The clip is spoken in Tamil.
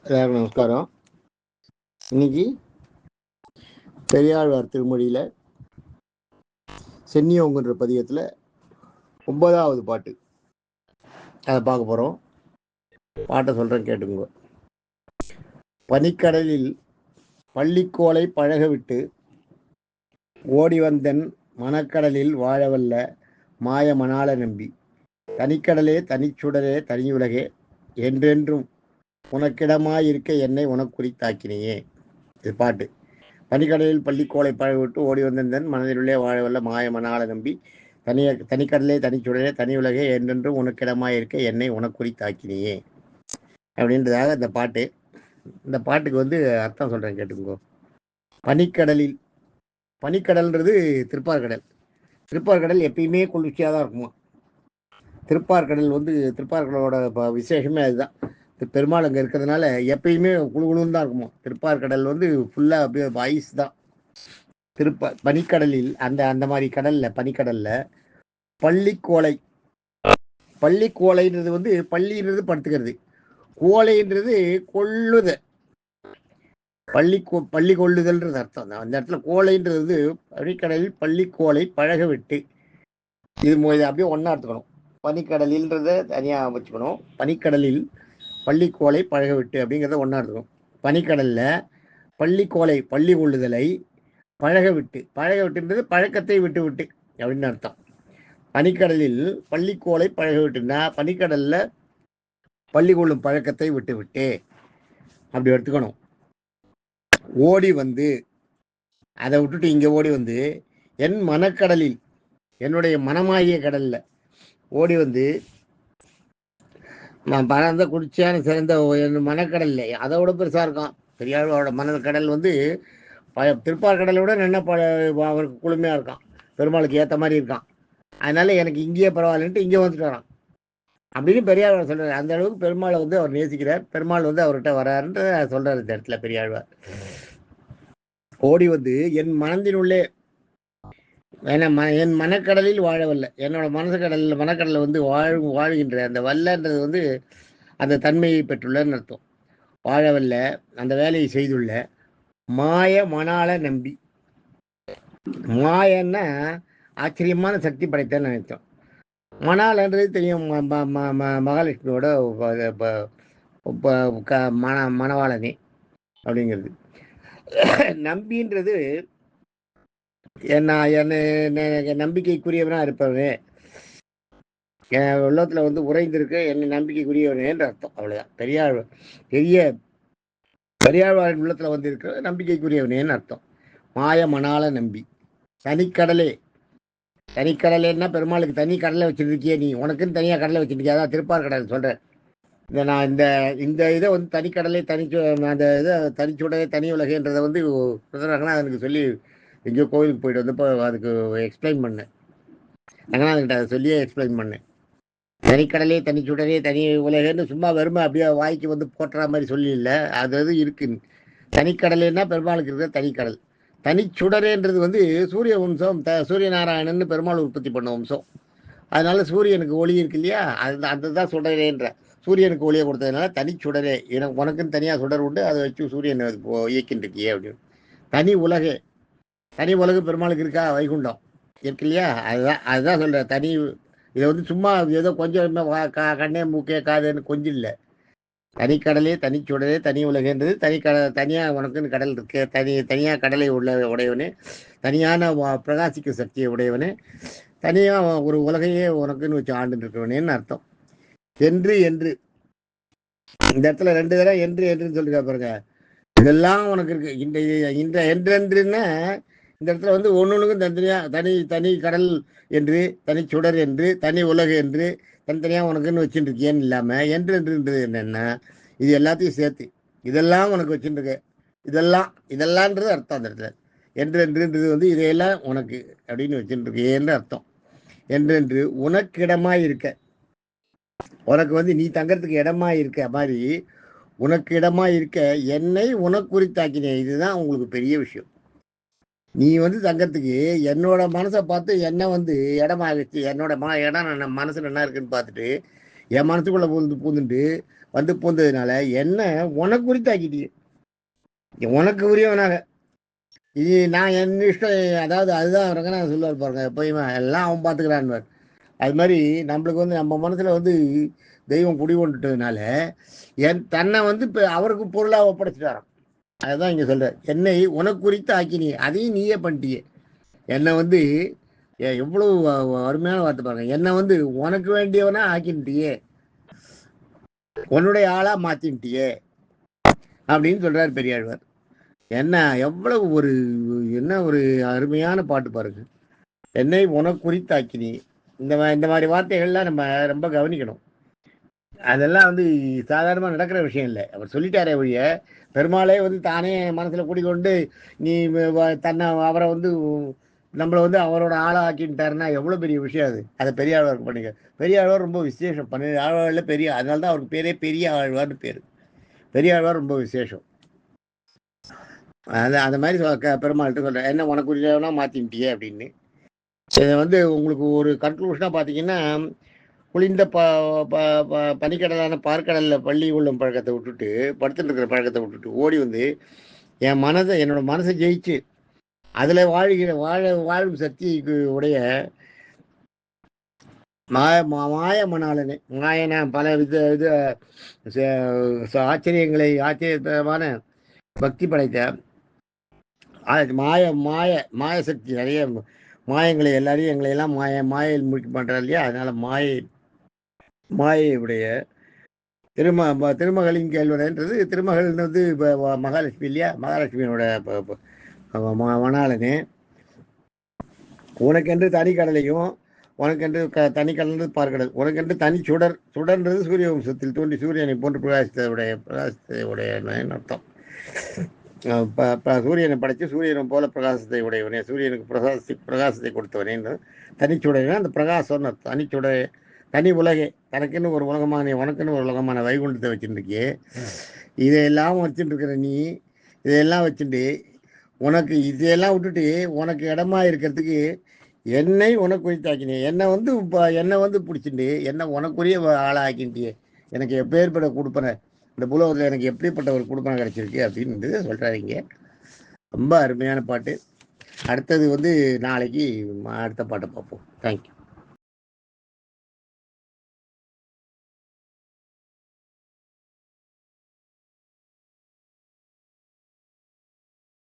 எல்லாருக்கும் நமஸ்காரம். இன்னைக்கு பெரியாழ்வார் திருமொழியில் சென்னியோங்குன்ற பதிகத்தில் 9வது பாட்டு அதை பார்க்க போகிறோம். பாட்டை சொல்கிறேன், கேட்டுங்க. பனிக்கடலில் பள்ளிக்கோலை பழக விட்டு ஓடி வந்தன் மணக்கடலில் வாழவல்ல மாய மணாள நம்பி, தனிக்கடலே தனிச்சுடரே தனியுலகே என்றென்றும் உனக்கிடமாயிருக்க என்னை உனக்குறித்தாக்கினையே. இது பாட்டு. பனிக்கடலில் பள்ளிக்கோளை பழக விட்டு ஓடி வந்திருந்தன் மனதிலுள்ளே வாழவல்ல மாய மணாள நம்பி, தனிக்கடலே தனிச்சுடரே தனி உலகே என்றென்றும் உனக்கிடமாயிருக்க என்னை உனக்குறித்தாக்கினையே அப்படின்றதாக இந்த பாட்டு. இந்த பாட்டுக்கு அர்த்தம் சொல்கிறேன், கேட்டுக்கோ. பனிக்கடலில், பனிக்கடல்ன்றது திருப்பார்கடல். திருப்பார்கடல் எப்பயுமே குளிர்ச்சியாக தான் இருக்குமா. திருப்பார்கடல் திருப்பார்கடலோட விசேஷமே அதுதான். பெருமாள் அங்கே இருக்கிறதுனால எப்பயுமே குழுகுழுன்னு தான் இருக்குமோ. திருப்பார்கடல் ஃபுல்லாக அப்படியே ஐஸ் தான். பனிக்கடலில் அந்த மாதிரி கடலில், பனிக்கடலில் பள்ளிக்கோலை, பள்ளிக்கோலைன்றது பள்ளின்றது படுத்துக்கிறது, கோலைன்றது கொள்ளுத, பள்ளி கொள்ளுதல்ன்றது அர்த்தம். அந்த இடத்துல கோலைன்றது பனிக்கடலில் பள்ளிக்கோலை பழக விட்டு, இது அப்படியே ஒன்றா எடுத்துக்கணும். பனிக்கடலில்ன்றதை தனியாக வச்சுக்கணும். பனிக்கடலில் பள்ளிக்கோலை பழக விட்டு அப்படிங்கிறத ஒன்றா எடுத்துக்கணும். பனிக்கடலில் பள்ளிக்கோலை பள்ளி கொள்ளுதலை பழக விட்டு, பழக விட்டுன்றது பழக்கத்தை விட்டு விட்டு அப்படின்னு அர்த்தம். பனிக்கடலில் பள்ளிக்கோலை பழக விட்டுன்னா பனிக்கடலில் பள்ளி கொள்ளும் பழக்கத்தை விட்டு விட்டு அப்படி எடுத்துக்கணும். ஓடி அதை விட்டுட்டு இங்கே ஓடி என் மனக்கடலில், என்னுடைய மனமாகிய கடலில் ஓடி நான் பறந்த குடிச்சியான சிறந்த என் மனக்கடல்ல அதோட பெருசாக இருக்கான். பெரியாழ்வாரோட மனக்கடல் திருப்பார்கடலை விட என்ன அவருக்கு குளுமையாக இருக்கான், பெருமாளுக்கு ஏற்ற மாதிரி இருக்கான். அதனால எனக்கு இங்கேயே பரவாயில்லன்ட்டு இங்கே வந்துட்டு வரான் அப்படின்னு பெரியாழ்வார் சொல்கிறார். அந்த அளவுக்கு பெருமாளை அவர் நேசிக்கிறார். பெருமாள் அவர்கிட்ட வராருன்ற சொல்கிறார் இந்த இடத்துல பெரியாழ்வார். ஓடி என் மனதினுள்ளே, ஏன்னா என் மனக்கடலில் வாழவல்ல, என்னோட மனக்கடலில் வாழ்கின்ற அந்த வல்லன்றது அந்த தன்மையை பெற்றுள்ளன்னு அர்த்தம். வாழவல்ல, அந்த வேலையை செய்துள்ள மாய மணாள நம்பி. மாயன்னா ஆச்சரியமான சக்தி படைத்தன்னு நினைத்தோம். மணாளன்றது தெரியும், மகாலட்சுமியோட மணவாளனே அப்படிங்கிறது. நம்பின்றது நம்பிக்கைக்குரியவனா இருப்பவனே, உள்ளத்துல உறைந்திருக்க என்னை நம்பிக்கைக்குரியவனேன்ற அர்த்தம். அவ்வளவுதான். பெரியாழ்வாரின் உள்ளத்துல இருக்கிற நம்பிக்கைக்குரியவனேன்னு அர்த்தம். மாய மணாள நம்பி. தனிக்கடலே, தனிக்கடலேன்னா பெருமாளுக்கு தனி கடலை வச்சிருக்கியே நீ, உனக்குன்னு தனியா கடலை வச்சிருக்கியா. அதான் திருப்பார்கடல் சொல்றேன். நான் இந்த இதை தனிக்கடலை அந்த இதை தனிச்சுடவே தனி உலகன்றதை ரங்கநாதனுக்கு சொல்லி எங்கேயோ கோவிலுக்கு போயிட்டு வந்தப்போ அதுக்கு எக்ஸ்பிளைன் பண்ணேன். ரங்கநாதன்கிட்ட அதை சொல்லியே எக்ஸ்பிளைன் பண்ணேன். தனிக்கடலே தனிச்சுடரே தனி உலகன்னு சும்மா வருமா அப்படியே வாய்க்கு போட்டுற மாதிரி சொல்லி இல்லை, அது இருக்குன்னு. தனிக்கடலேன்னா பெருமாளுக்கு இருக்கிற தனிக்கடல். தனிச்சுடரேன்றது சூரிய வம்சம், சூரிய நாராயணன் பெருமாள் உற்பத்தி பண்ண வம்சம். அதனால சூரியனுக்கு ஒளி இருக்கு இல்லையா, அதுதான் சுடரேன்ற. சூரியனுக்கு ஒளியை கொடுத்ததுனால தனிச்சுடரே, உனக்குன்னு தனியாக சுடர் உண்டு, அதை வச்சு சூரியன் இயக்கின்னு இருக்கியே அப்படின்னு. தனி உலகே, தனி உலகு பெருமாளுக்கு இருக்கா, வைகுண்டம் இருக்கு இல்லையா, அதுதான் சொல்கிறேன். தனி இதை சும்மா ஏதோ கொஞ்சம் கண்ணே மூக்கே காதுன்னு கொஞ்சம் இல்லை. தனிக்கடலே தனிச்சுடரே தனி உலகன்றது தனியாக உனக்குன்னு கடல் இருக்கு, தனியாக கடலை உடையவனே, தனியான பிரகாசிக்கும் சக்தியை உடையவனே, தனியாக ஒரு உலகையே உனக்குன்னு வச்சு ஆண்டு இருக்கிறவனேன்னு அர்த்தம். என்று இந்த இடத்துல 2 தடவை என்றுன்னு சொல்லிருக்கா பாருங்க. இதெல்லாம் உனக்கு இருக்கு. இந்த என்றுன்னா இந்த இடத்துல ஒன்னொன்னுக்கும் தனித்தனியா, தனி கடல் என்று, தனி சுடர் என்று, தனி உலகு என்று தனித்தனியா உனக்குன்னு வச்சுட்டு இருக்கேன்னு இல்லாம என்றுன்றது என்னன்னா இது எல்லாத்தையும் சேர்த்து இதெல்லாம் உனக்கு வச்சுட்டு இருக்க, இதெல்லாம்ன்றது அர்த்தம். அந்த இடத்துல என்றுன்றது இதையெல்லாம் உனக்கு அப்படின்னு வச்சுட்டு இருக்கேன்னு அர்த்தம். என்று உனக்கு இடமாய் இருக்க, உனக்கு நீ தங்கறதுக்கு இடமா இருக்க மாதிரி உனக்கு இடமா இருக்க என்னை உனக்கு குறித்தாக்கினேன். இதுதான் உங்களுக்கு பெரிய விஷயம். நீ தங்கறதுக்கு என்னோட மனசை பார்த்து என்ன இடமா வச்சு, என்னோட இடம் மனசுல என்ன இருக்குன்னு பார்த்துட்டு என் மனசுக்குள்ள பூந்துட்டு பூந்ததுனால என்ன உனக்கு குறித்து ஆக்கிட்டியே, உனக்கு உரியவனாக. இது நான் என் இஷ்டம், அதாவது அதுதான் ரங்கநாதன் சொல்லுவார் பாருங்க, எப்பயுமே எல்லாம் அவன் பார்த்துக்கிறான்னு. அது மாதிரி நம்மளுக்கு நம்ம மனசில் தெய்வம் குடி கொண்டுட்டதுனால தன்னை இப்போ அவருக்கு பொருளாக ஒப்படைச்சிட்டாராம். அதுதான் இங்கே சொல்ற, என்னை உனக்கு குறித்து ஆக்கினி, அதையும் நீயே பண்ணிட்டியே. என்னை எவ்வளவு அருமையான வார்த்தை பாருங்க, என்னை உனக்கு வேண்டியவனா ஆக்கின்ட்டியே, உன்னுடைய ஆளா மாத்தின்ட்டியே அப்படின்னு சொல்றாரு பெரியாழ்வார். என்ன எவ்வளவு ஒரு அருமையான பாட்டு பாருங்க. என்னை உனக்கு குறித்தாக்கினி, இந்த மாதிரி வார்த்தைகள்லாம் நம்ம ரொம்ப கவனிக்கணும். அதெல்லாம் சாதாரணமாக நடக்கிற விஷயம் இல்லை. அவர் சொல்லிட்டாரே ஒழிய, பெருமாளே தானே மனசுல கூட்டிக்கொண்டு நீ அவரை நம்மளை அவரோட ஆளா ஆக்கிட்டாருன்னா எவ்வளவு பெரிய விஷயம் அது. அதை பெரியாழ்வாருக்கு பண்ணுங்க. பெரியாழ்வார் ரொம்ப விசேஷம். 12 ஆழ்வார்ல பெரிய, அதனால தான் அவருக்கு பேரே பெரிய ஆழ்வார்னு பேரு. பெரியாழ்வார் ரொம்ப விசேஷம். அந்த மாதிரி பெருமாள்கிட்ட சொல்றேன், என்ன உனக்கு உரியவனா மாத்தின்ட்டியே அப்படின்னு. இதை உங்களுக்கு ஒரு கன்க்ளூஷனா பாத்தீங்கன்னா, குளிர்ந்த பனிக்கடலான பார்க்கடலில் பள்ளி கொள்ளும் பழக்கத்தை விட்டுட்டு, படுத்துட்டு இருக்கிற பழக்கத்தை விட்டுட்டு ஓடி என்னோட மனசை ஜெயிச்சு அதில் வாழும் சக்திக்கு உடைய மாய மணாளனே, மாயன பல ஆச்சரியமான பக்தி படைத்த மாய சக்தி, நிறைய மாயங்களை எல்லாரையும் எங்களையெல்லாம் மாயையில் முடிக்க பண்ணுறாரு இல்லையா. அதனால மாயையுடைய திருமகளின் கேள்வனன்றது, திருமகள் மகாலட்சுமி இல்லையா, மகாலட்சுமியோட மணாளனே, உனக்கென்று தனி கடலையும், உனக்கென்று தனி கடல் பார்க்கடல், உனக்கென்று தனி சுடர்ன்றது சூரிய வம்சத்தில் தோன்றி சூரியனை போன்று பிரகாசத்தையுடைய அர்த்தம். சூரியனை படைச்சு சூரியனை போல பிரகாசத்தை உடையவனே, சூரியனுக்கு பிரகாசத்தை கொடுத்தவனே, தனிச்சுடையவனே அந்த பிரகாசம்னு அர்த்தம். தனிச்சுடை, தனி உலகே, தனக்குன்னு ஒரு உலகமான, உனக்குன்னு ஒரு உலகமான வைகுண்டத்தை வச்சுருக்கியே. இதையெல்லாம் வச்சுட்டு இருக்கிற நீ, இதையெல்லாம் வச்சுட்டு இதையெல்லாம் விட்டுட்டு உனக்கு இடமா இருக்கிறதுக்கு என்னை உனக்கு குறித்தாக்கினே, என்னை பிடிச்சிட்டு என்ன உனக்குரிய ஆளாக்கின்ட்டியே, எனக்கு எப்பேற்பட்ட கொடுப்பன, இந்த புலகத்தில் எனக்கு எப்படிப்பட்ட ஒரு கொடுப்பனை கிடைச்சிருக்கு அப்படின்னு சொல்றாருங்க. ரொம்ப அருமையான பாட்டு. அடுத்தது நாளைக்கு அடுத்த பாட்டை பார்ப்போம். தேங்க்யூ.